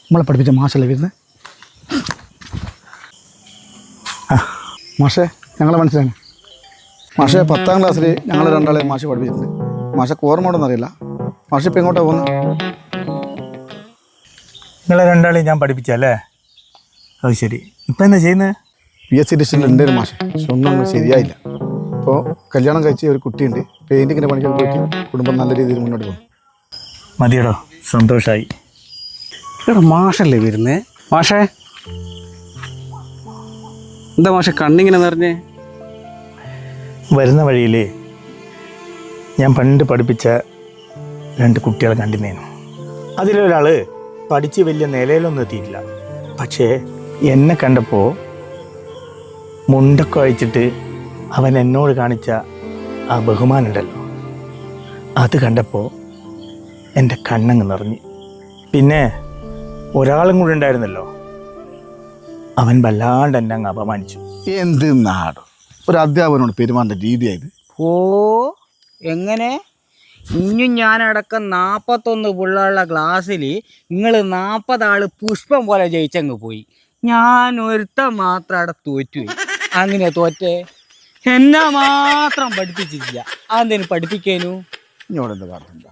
നമ്മളെ പഠിപ്പിച്ച മാഷല്ലേ വരുന്നത്? മാഷേ ഞങ്ങളെ മനസ്സിലായി. മാഷെ 10ാം ക്ലാസ്സിൽ ഞങ്ങൾ രണ്ടാളെ മാഷ് പഠിപ്പിച്ചിട്ടുണ്ട്. മാഷക്ക് ഓർമ്മ ഉണ്ടെന്ന് അറിയില്ല. മാഷ് ഇപ്പം എങ്ങോട്ടാണ് പോകുന്നത്? നിങ്ങളെ രണ്ടാളെയും ഞാൻ പഠിപ്പിച്ചല്ലേ? അത് ശരി. ഇപ്പം എന്താ ചെയ്യുന്നത്? PSC ഡിസ്റ്റിൽ ഉണ്ടായിരുന്നു മാഷ്. പക്ഷെ ഒന്നും അങ്ങ് ശരിയായില്ല. ഇപ്പോൾ കല്യാണം കഴിച്ച ഒരു കുട്ടിയുണ്ട്. പെയിൻറ്റിങ്ങിൻ്റെ പണിക്കൊക്കെ പോയിട്ട് കുടുംബം നല്ല രീതിയിൽ മുന്നോട്ട് പോകും. മതിയടോ, സന്തോഷമായി. എടാ മാഷല്ലേ വരുന്നേ? മാഷേ എന്താ മാഷെ കണ്ണിങ്ങനെ നിറഞ്ഞേ? വരുന്ന വഴിയിൽ ഞാൻ പണ്ട് പഠിപ്പിച്ച 2 കുട്ടികളെ കണ്ടിരുന്നു. അതിലൊരാൾ പഠിച്ച് വലിയ നിലയിലൊന്നും എത്തിയിട്ടില്ല. പക്ഷേ എന്നെ കണ്ടപ്പോൾ മുണ്ടൊക്കെ അഴിച്ചിട്ട് അവൻ എന്നോട് കാണിച്ച ആ ബഹുമാനമുണ്ടല്ലോ, അത് കണ്ടപ്പോൾ എൻ്റെ കണ്ണങ്ങ് നിറഞ്ഞു. പിന്നെ ഒരാളും കൂടെ ഉണ്ടായിരുന്നല്ലോ, അവൻ വല്ലാണ്ട് എന്നെ അങ്ങ് അപമാനിച്ചു. എന്ത് നാട് ഒരു അധ്യാപകനോട് പെരുമാറേണ്ട രീതിയായത്. ഓ എങ്ങനെ ഇനിയും ഞാനടക്കം 41 പിള്ളേരുള്ള ക്ലാസ്സിൽ നിങ്ങൾ 40 ആള് പുഷ്പം പോലെ ജയിച്ചങ്ങ് പോയി. ഞാൻ ഒരുത്തൻ മാത്രം അവിടെ തോറ്റുപോയി. അങ്ങനെ തോറ്റേ? എന്നെ മാത്രം പഠിപ്പിച്ചിട്ടില്ല. അതെന്തിനു പഠിപ്പിക്കാനു? ഇങ്ങോട്ട് എന്താ പറഞ്ഞ